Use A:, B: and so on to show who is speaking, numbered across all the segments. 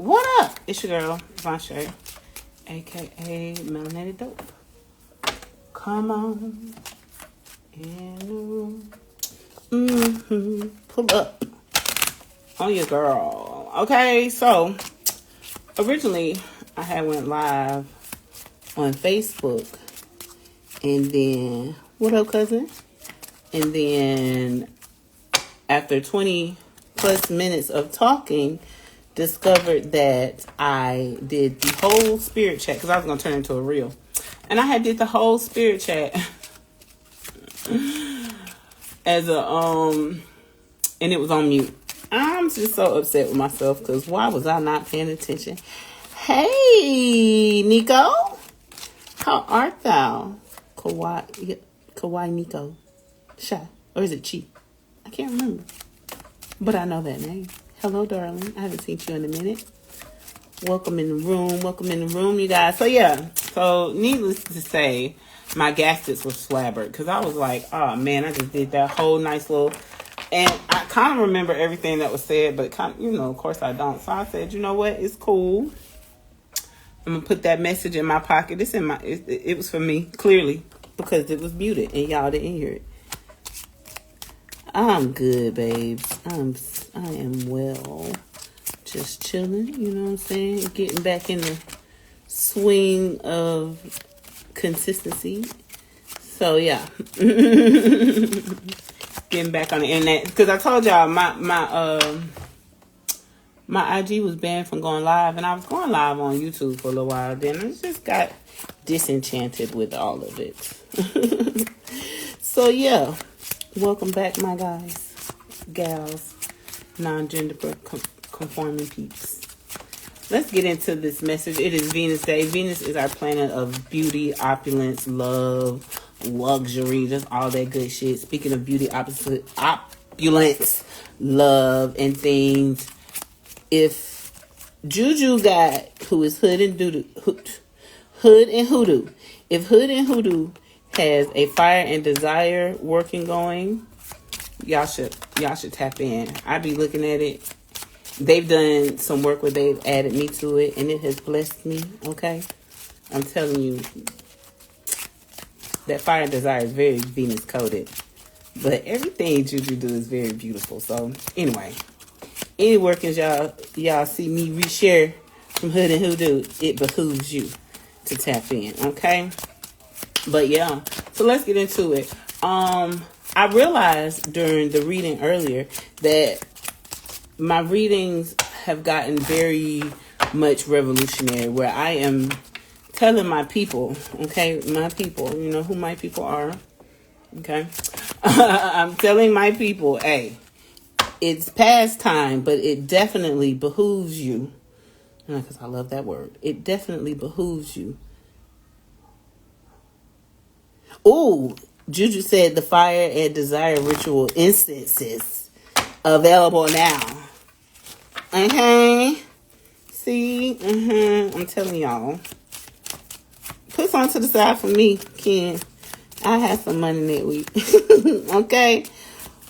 A: What up? It's your girl, 𝒓𝒐𝒎𝒆, aka Melanated Dope. Come on in the room. Pull up on your girl. Okay, so originally I had went live on Facebook, and then what up, cousin? And then after 20 plus minutes of talking, discovered that I did the whole spirit chat, because I was going to turn it into a reel. And I had did the whole spirit chat as a, and it was on mute. I'm just so upset with myself, because why was I not paying attention? Hey, Nico. How art thou? Kawaii Nico. Shy. Or is it Chi? I can't remember. But I know that name. Hello, darling. I haven't seen you in a minute. Welcome in the room. Welcome in the room, you guys. So, yeah. So, needless to say, my gaskets were slabbered. Because I was like, oh, man, I just did that whole nice little... And I kind of remember everything that was said. But, of course I don't. So, I said, you know what? It's cool. I'm going to put that message in my pocket. It's in my... It was for me, clearly. Because it was muted. And y'all didn't hear it. I'm good, babes. I am well. Just chilling, you know what I'm saying? Getting back in the swing of consistency. So, yeah. Getting back on the internet. Because I told y'all my IG was banned from going live. And I was going live on YouTube for a little while. Then I just got disenchanted with all of it. So, yeah. Welcome back, my guys, gals, non-gender conforming peeps. Let's get into this message. It is Venus Day. Venus is our planet of beauty, opulence, love, luxury, just all that good shit. Speaking of beauty, opulence, love, and things, if Juju got, who is Hood and Hoodoo, if Hood and Hoodoo has a fire and desire working going, y'all should tap in. I be looking at it. They've done some work where they've added me to it, and it has blessed me. Okay, I'm telling you, that fire and desire is very Venus coded, but everything Juju do is very beautiful. So anyway, any workings y'all see me reshare from Hood and Hoodoo, it behooves you to tap in. Okay. But yeah, so let's get into it. I realized during the reading earlier that my readings have gotten very much revolutionary, where I am telling my people, okay, my people, you know who my people are, okay? I'm telling my people, hey, it's past time, but it definitely behooves you, because I love that word, it definitely behooves you. Ooh, Juju said the fire and desire ritual instances available now. Okay. See? I'm telling y'all. Put some to the side for me, Ken. I have some money that week. Okay.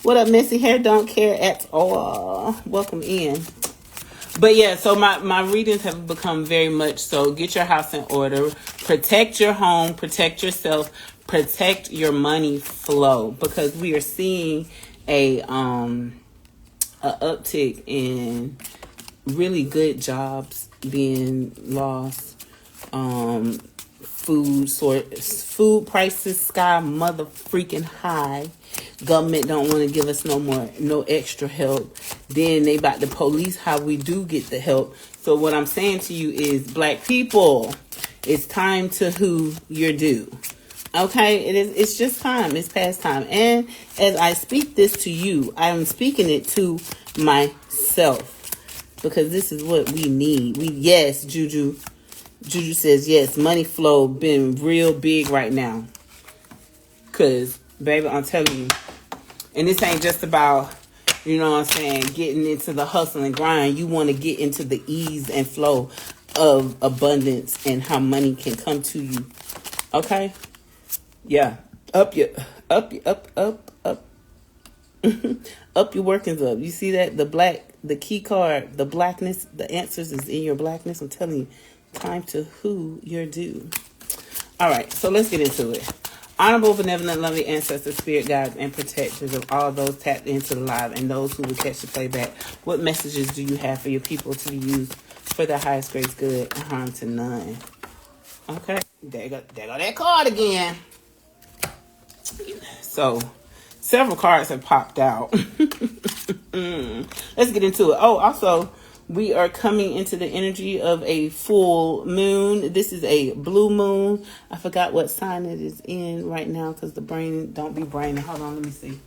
A: What up, messy hair? Don't care at all. Welcome in. But yeah, so my readings have become very much so. Get your house in order. Protect your home. Protect yourself. Protect your money flow, because we are seeing a uptick in really good jobs being lost. Food prices sky mother freaking high. Government don't want to give us no extra help. Then they about to police how we do get the help. So what I'm saying to you is, black people, it's time to who you're due. Okay, it's just time. It's past time. And as I speak this to you, I'm speaking it to myself, because this is what we need. Yes, Juju says yes, money flow been real big right now. Because, baby, I'm telling you, and this ain't just about, you know what I'm saying, getting into the hustle and grind. You want to get into the ease and flow of abundance and how money can come to you. Okay? Yeah, up your workings up. You see that? The black the key card, the blackness, the answers is in your blackness. I'm telling you, time to who you're due. All right, so let's get into it. Honorable, benevolent, loving ancestors, spirit guides, and protectors of all those tapped into the live and those who will catch the playback. What messages do you have for your people to be used for their highest grace good and harm to none? Okay, there go that card again. So, several cards have popped out. Let's get into it. Oh, also, we are coming into the energy of a full moon. This is a blue moon. I forgot what sign it is in right now because the brain don't be braining. Hold on, let me see.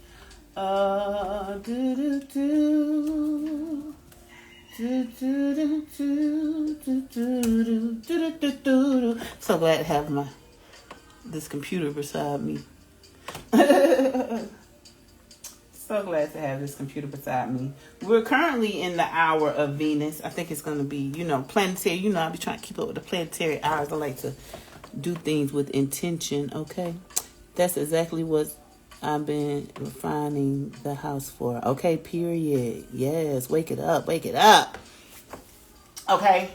A: So glad to have this computer beside me. So glad to have this computer beside me. We're currently in the hour of Venus. I think it's going to be, planetary. I be trying to keep up with the planetary hours. I like to do things with intention, okay? That's exactly what I've been refining the house for. Okay, period. Yes, wake it up. Wake it up. Okay.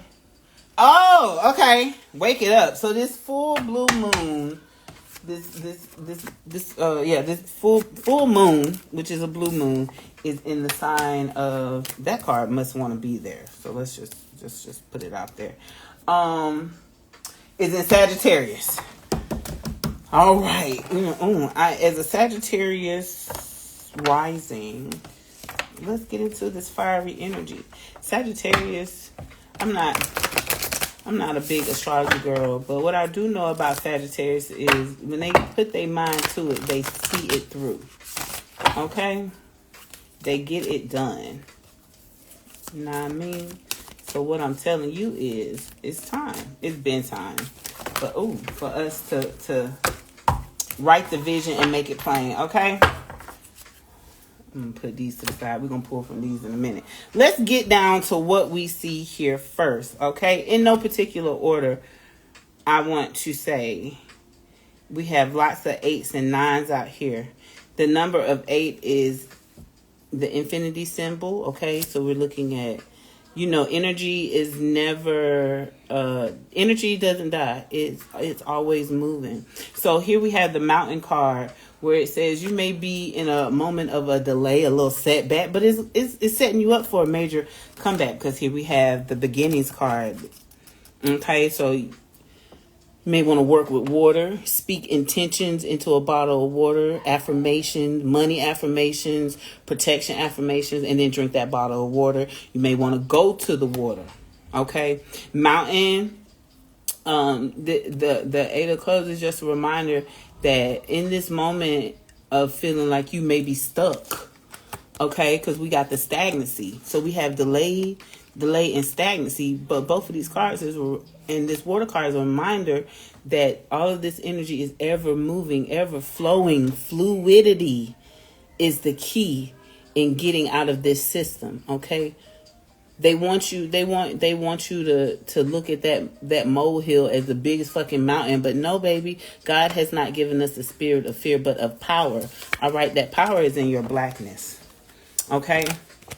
A: Oh, okay. Wake it up. So this full blue moon... This full moon, which is a blue moon, is in the sign of that card. Must want to be there. So let's just put it out there. Is in Sagittarius. All right. As a Sagittarius rising, let's get into this fiery energy. Sagittarius. I'm not a big astrology girl, but what I do know about Sagittarius is when they put their mind to it, they see it through. Okay? They get it done. You know what I mean? So what I'm telling you is, it's time. It's been time. But, for us to write the vision and make it plain. Okay? I'm going to put these to the side. We're going to pull from these in a minute. Let's get down to what we see here first, okay? In no particular order, I want to say we have lots of 8s and 9s out here. The number of 8 is the infinity symbol, okay? So we're looking at, energy is never, energy doesn't die. It's always moving. So here we have the mountain card, where it says you may be in a moment of a delay, a little setback, but it's setting you up for a major comeback, because here we have the beginnings card. Okay, so you may want to work with water, speak intentions into a bottle of water, affirmations, money affirmations, protection affirmations, and then drink that bottle of water. You may want to go to the water. Okay, mountain. The 8 of Clubs is just a reminder that in this moment of feeling like you may be stuck, okay, because we got the stagnancy. So we have delay and stagnancy, but both of these cards and this water card is a reminder that all of this energy is ever moving, ever flowing. Fluidity is the key in getting out of this system, okay? They want you to look at that molehill as the biggest fucking mountain. But no, baby, God has not given us the spirit of fear, but of power. All right, that power is in your blackness. Okay,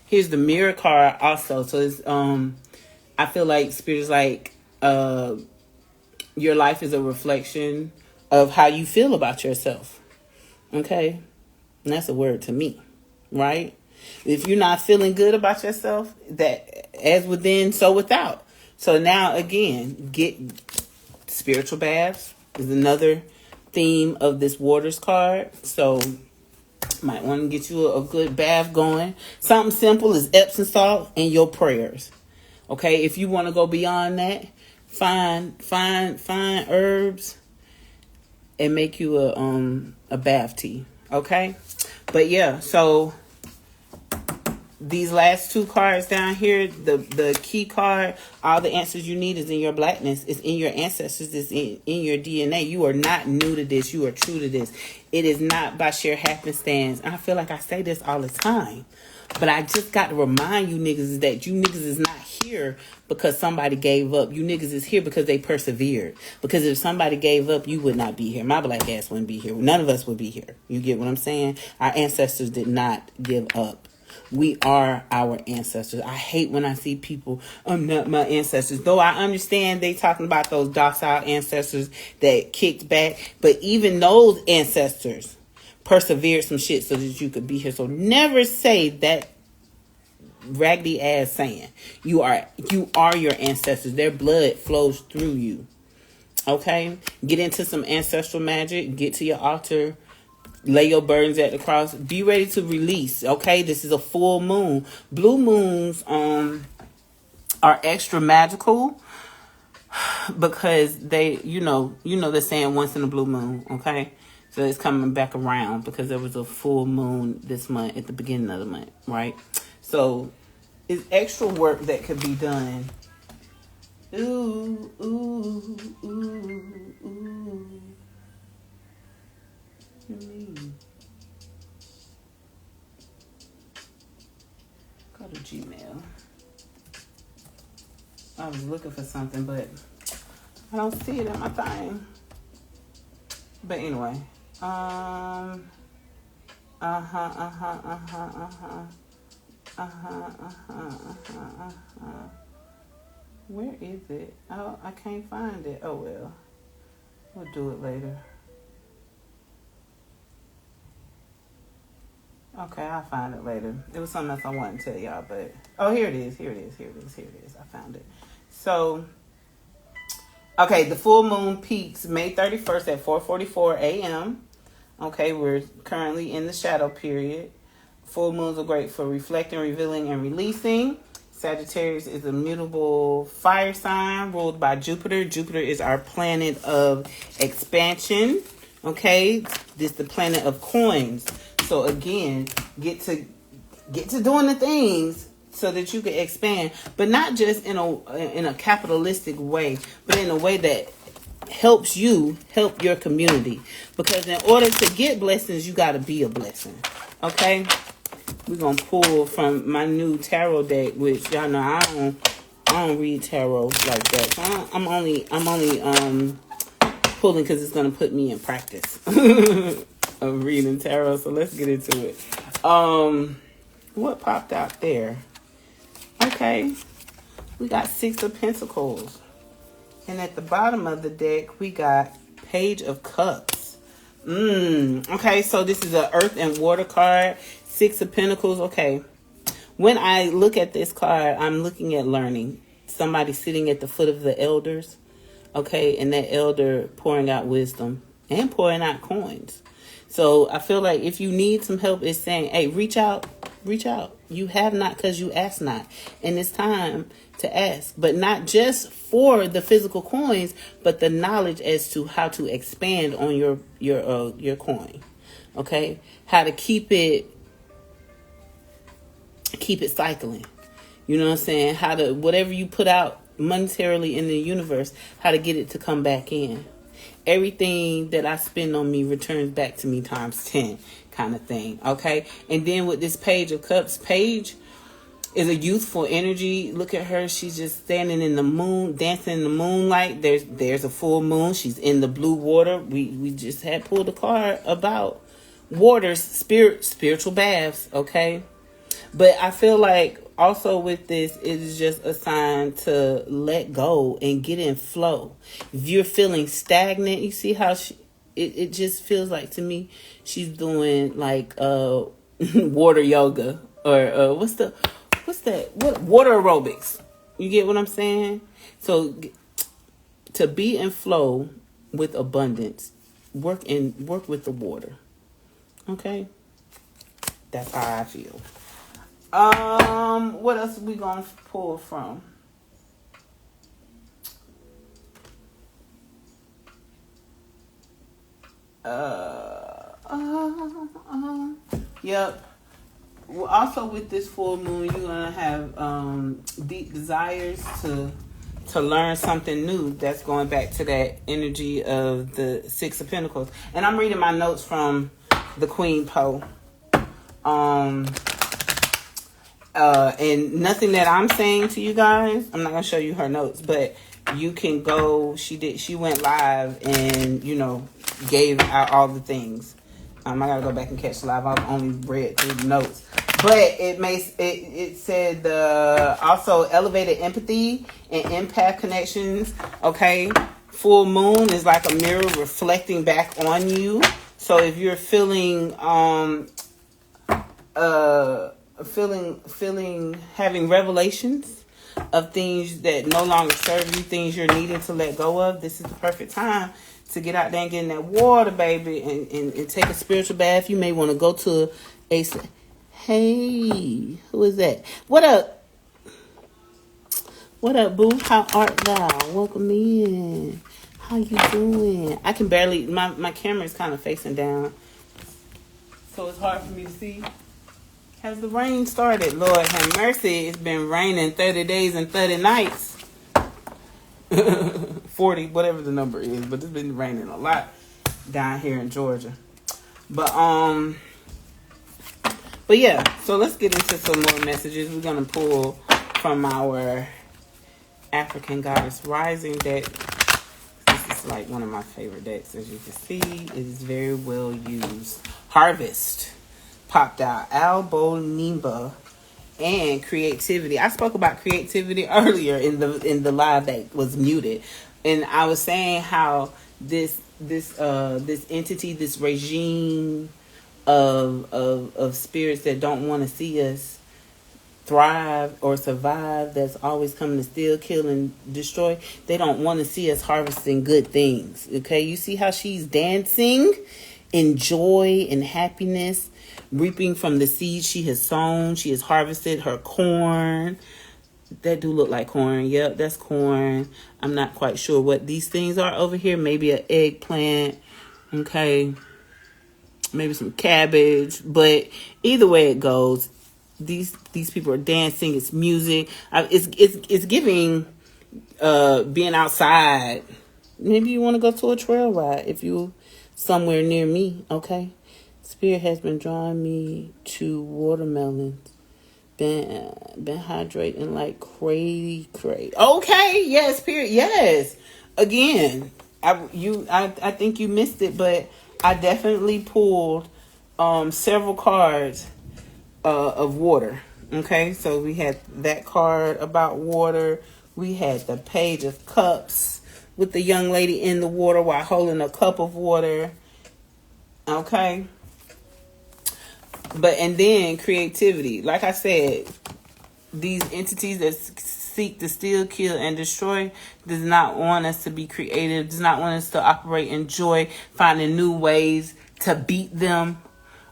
A: here's the mirror card also. So it's I feel like spirit is like your life is a reflection of how you feel about yourself. Okay, and that's a word to me, right? If you're not feeling good about yourself, that as within, so without. So now, again, get spiritual baths is another theme of this waters card. So might want to get you a good bath going. Something simple is Epsom salt and your prayers. Okay, if you want to go beyond that, find herbs and make you a bath tea. Okay, but yeah, so these last 2 cards down here, the key card, all the answers you need is in your blackness. It's in your ancestors. It's in your DNA. You are not new to this. You are true to this. It is not by sheer happenstance. And I feel like I say this all the time. But I just got to remind you niggas that you niggas is not here because somebody gave up. You niggas is here because they persevered. Because if somebody gave up, you would not be here. My black ass wouldn't be here. None of us would be here. You get what I'm saying? Our ancestors did not give up. We are our ancestors. I hate when I see people, I'm not my ancestors. Though I understand they talking about those docile ancestors that kicked back. But even those ancestors persevered some shit so that you could be here. So never say that raggedy ass saying. You are your ancestors. Their blood flows through you. Okay? Get into some ancestral magic. Get to your altar. Lay your burdens at the cross. Be ready to release. Okay? This is a full moon. Blue moons are extra magical because they, they're saying once in a blue moon. Okay? So it's coming back around because there was a full moon this month at the beginning of the month. Right? So it's extra work that could be done. Ooh, ooh, ooh, ooh. What do you mean? Go to Gmail. I was looking for something, but I don't see it in my thing. But anyway. Where is it? Oh, I can't find it. Oh, well. We'll do it later. Okay, I'll find it later. It was something else I wanted to tell y'all, but... Oh, here it is. I found it. So, okay, the full moon peaks May 31st at 4:44 a.m. Okay, we're currently in the shadow period. Full moons are great for reflecting, revealing, and releasing. Sagittarius is a mutable fire sign ruled by Jupiter. Jupiter is our planet of expansion. Okay, this is the planet of coins. So again, get to doing the things so that you can expand, but not just in a capitalistic way, but in a way that helps you help your community. Because in order to get blessings, you got to be a blessing. Okay. We're going to pull from my new tarot deck, which y'all know I don't read tarot like that. So I'm only pulling because it's going to put me in practice of reading tarot. So let's get into it. What popped out there? Okay. We got 6 of Pentacles. And at the bottom of the deck, we got Page of Cups. Okay, so this is an Earth and Water card. 6 of Pentacles. Okay. When I look at this card, I'm looking at learning. Somebody sitting at the foot of the elders. Okay. And that elder pouring out wisdom and pouring out coins. So I feel like if you need some help, it's saying, hey, reach out. Reach out. You have not because you ask not. And it's time to ask. But not just for the physical coins, but the knowledge as to how to expand on your coin. Okay. How to keep it cycling. You know what I'm saying? How to, whatever you put out monetarily in the universe, how to get it to come back in. Everything that I spend on me returns back to me times 10 kind of thing. Okay. And then with this Page of Cups, Paige is a youthful energy. Look at her. She's just standing in the moon, dancing in the moonlight. There's a full moon. She's in the blue water. We just had pulled a card about waters, spiritual baths. Okay. But I feel like also with this, it is just a sign to let go and get in flow. If you're feeling stagnant, you see how it just feels like to me she's doing like water yoga or water aerobics. You get what I'm saying? So to be in flow with abundance, work with the water. Okay? That's how I feel. What else are we gonna pull from? Yep. Well, also with this full moon, you're gonna have deep desires to learn something new. That's going back to that energy of the 6 of Pentacles. And I'm reading my notes from the Queen Poe. And nothing that I'm saying to you guys, I'm not gonna show you her notes, but you can go. She went live and gave out all the things. I gotta go back and catch the live. I've only read through the notes, But it said also elevated empathy and empath connections. Okay, full moon is like a mirror reflecting back on you. So if you're feeling having revelations of things that no longer serve you, things you're needing to let go of, this is the perfect time to get out there and get in that water, baby, and take a spiritual bath. You may want to go to a... Hey, who is that? What up? What up, boo? How art thou? Welcome in. How you doing? I can barely... My camera is kind of facing down, so it's hard for me to see. Has the rain started? Lord have mercy. It's been raining 30 days and 30 nights. 40, whatever the number is. But it's been raining a lot down here in Georgia. But yeah. So let's get into some more messages. We're going to pull from our African Goddess Rising deck. This is like one of my favorite decks. As you can see, it is very well used. Harvest popped out. Albonimba and creativity. I spoke about creativity earlier in the live that was muted, and I was saying how this entity, this regime of spirits that don't want to see us thrive or survive, that's always coming to steal, kill, and destroy. They don't want to see us harvesting good things. Okay, you see how she's dancing in joy and happiness, reaping from the seeds she has sown. She has harvested her corn. That do look like corn. Yep, that's corn. I'm not quite sure what these things are over here. Maybe an eggplant. Okay. Maybe some cabbage. But either way it goes, these people are dancing. It's music. It's giving being outside. Maybe you want to go to a trail ride if you somewhere near me. Okay. Spirit has been drawing me to watermelons. Been hydrating like crazy. Okay, yes, Spirit, yes. Again, I think you missed it, but I definitely pulled several cards of water. Okay, so we had that card about water. We had the Page of Cups with the young lady in the water while holding a cup of water. Okay. And then creativity. Like I said, these entities that seek to steal, kill, and destroy does not want us to be creative, does not want us to operate in joy, finding new ways to beat them.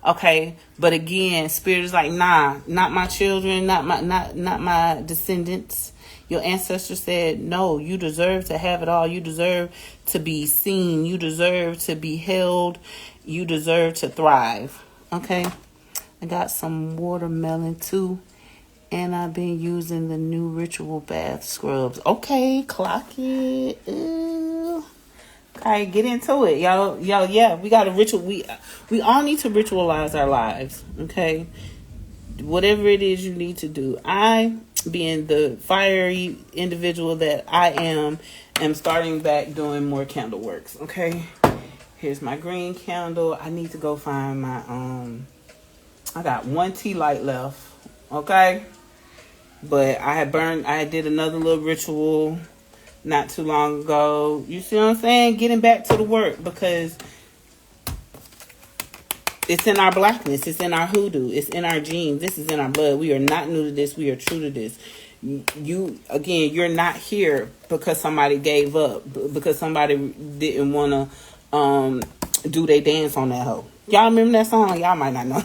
A: Okay, but again, Spirit is like, nah, not my children, not my descendants. Your ancestors said, no, you deserve to have it all. You deserve to be seen. You deserve to be held. You deserve to thrive. Okay. I got some watermelon too, and I've been using the new ritual bath scrubs. Okay, clock it. Ooh. Okay, get into it, y'all. Yeah, we got a ritual. We all need to ritualize our lives. Okay, whatever it is you need to do. I, being the fiery individual that I am starting back doing more candle works. Okay, here's my green candle. I need to go find my I got one tea light left, okay? But I did another little ritual not too long ago. You see what I'm saying? Getting back to the work, because it's in our blackness. It's in our hoodoo. It's in our genes. This is in our blood. We are not new to this. We are true to this. You're not here because somebody gave up, because somebody didn't want to do their dance on that hoe. Y'all remember that song? Y'all might not know.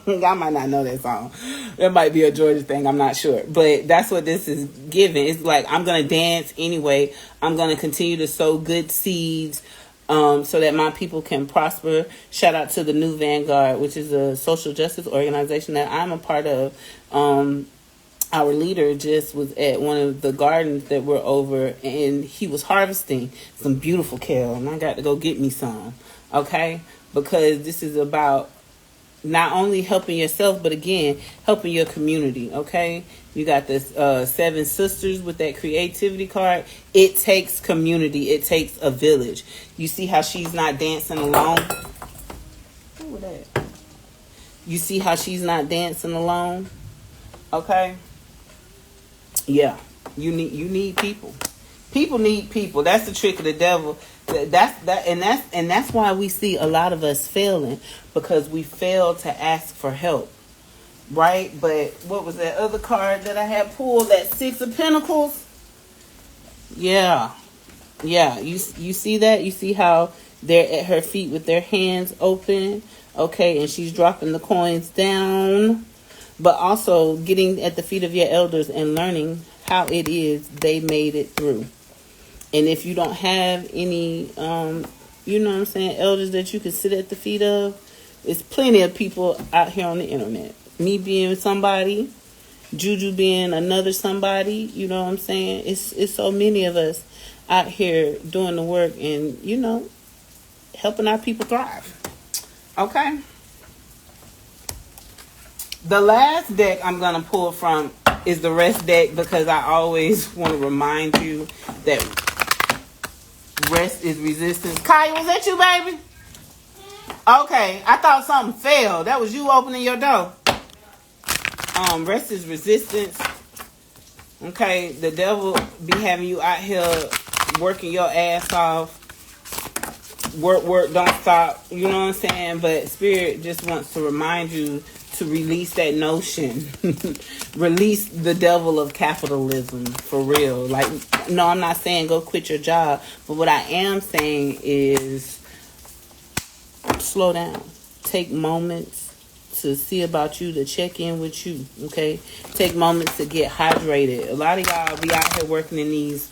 A: Y'all might not know that song. It might be a Georgia thing. I'm not sure. But that's what this is giving. It's like, I'm going to dance anyway. I'm going to continue to sow good seeds so that my people can prosper. Shout out to the New Vanguard, which is a social justice organization that I'm a part of. Our leader just was at one of the gardens that we're over, and he was harvesting some beautiful kale. And I got to go get me some. Okay? Because this is about not only helping yourself, but again, helping your community, okay? You got this 7 sisters with that creativity card. It takes community. It takes a village. You see how she's not dancing alone? Who was that? You see how she's not dancing alone? Okay? Yeah. You need people. People need people. That's the trick of the devil. That's why we see a lot of us failing, because we fail to ask for help. Right? But what was that other card that I had pulled? That 6 of Pentacles? Yeah. Yeah. You see that? You see how they're at her feet with their hands open? Okay, and she's dropping the coins down. But also getting at the feet of your elders and learning how it is they made it through. And if you don't have any, you know what I'm saying, elders that you can sit at the feet of, there's plenty of people out here on the internet. Me being somebody, Juju being another somebody, you know what I'm saying? It's so many of us out here doing the work and, you know, helping our people thrive. Okay? The last deck I'm going to pull from is the rest deck, because I always want to remind you that rest is resistance. Kai, was that you, baby? Okay, I thought something fell. That was you opening your door. Rest is resistance. Okay, the devil be having you out here working your ass off. Work, don't stop. You know what I'm saying? But Spirit just wants to remind you to release that notion. Release the devil of capitalism, for real. Like, no, I'm not saying go quit your job, but what I am saying is slow down. Take moments to see about you, to check in with you, okay? Take moments to get hydrated. A lot of y'all be out here working in these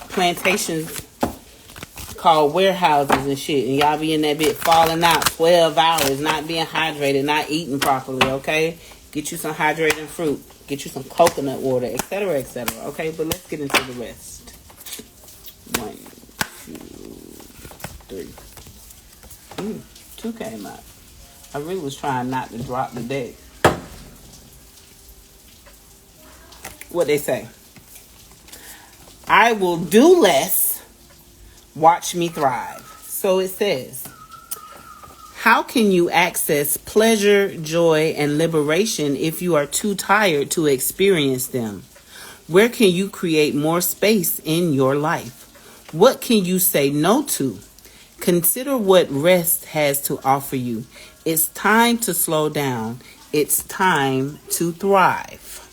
A: plantations called warehouses and shit, and y'all be in that bit falling out 12 hours, not being hydrated, not eating properly, okay? Get you some hydrating fruit, get you some coconut water, etc., okay? But let's get into the rest. 1, 2, 3. 2 came out. I really was trying not to drop the deck. What they say? I will do less. Watch me thrive. So it says, how can you access pleasure, joy, and liberation if you are too tired to experience them? Where can you create more space in your life? What can you say no to? Consider what rest has to offer you. It's time to slow down. It's time to thrive.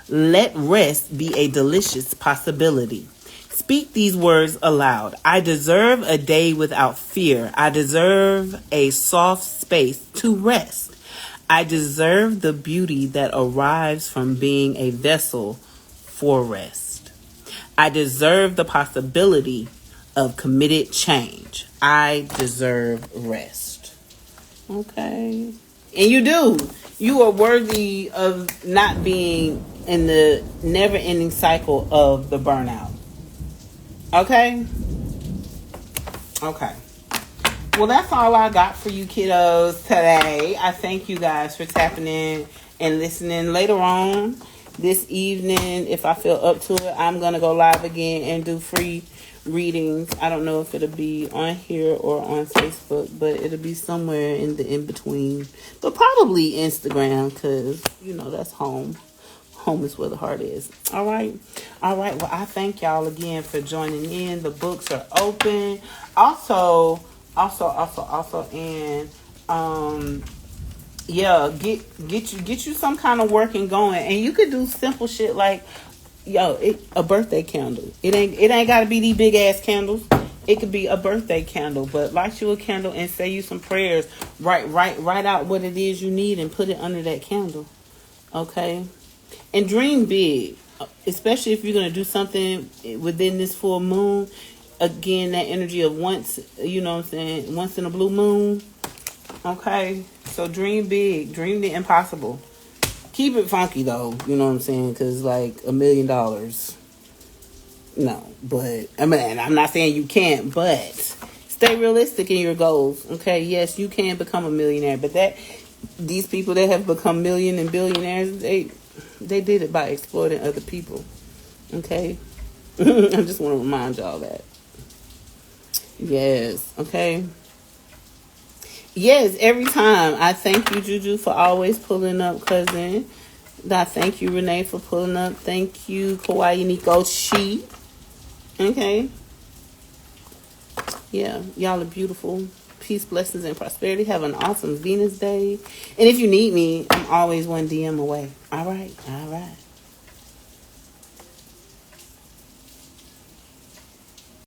A: Let rest be a delicious possibility. Speak these words aloud. I deserve a day without fear. I deserve a soft space to rest. I deserve the beauty that arrives from being a vessel for rest. I deserve the possibility of committed change. I deserve rest. Okay. And you do. You are worthy of not being in the never-ending cycle of the burnout. Okay? Okay. Well, that's all I got for you kiddos today. I thank you guys for tapping in and listening. Later on this evening, if I feel up to it, I'm going to go live again and do free readings. I don't know if it'll be on here or on Facebook, but it'll be somewhere in the in-between. But probably Instagram, because, you know, that's home. Home is where the heart is. All right. Well, I thank y'all again for joining in. The books are open. Also, and yeah, get you some kind of working going, and you could do simple shit like, a birthday candle. It ain't gotta be these big ass candles. It could be a birthday candle, but light you a candle and say you some prayers. Write out what it is you need and put it under that candle. Okay. And dream big, especially if you're going to do something within this full moon. Again, that energy of once, you know what I'm saying, once in a blue moon. Okay, so dream big, dream the impossible. Keep it funky though, you know what I'm saying, because like $1 million. No, but I mean, I'm not saying you can't, but stay realistic in your goals. Okay, yes, you can become a millionaire, but these people that have become million and billionaires, they did it by exploiting other people. Okay? I just want to remind y'all that. Yes. Okay? Yes, every time. I thank you, Juju, for always pulling up, cousin. I thank you, Renee, for pulling up. Thank you, Kawaii Nico Chi. Okay. Yeah, y'all are beautiful. Peace, blessings, and prosperity. Have an awesome Venus day. And if you need me, I'm always one DM away. All right.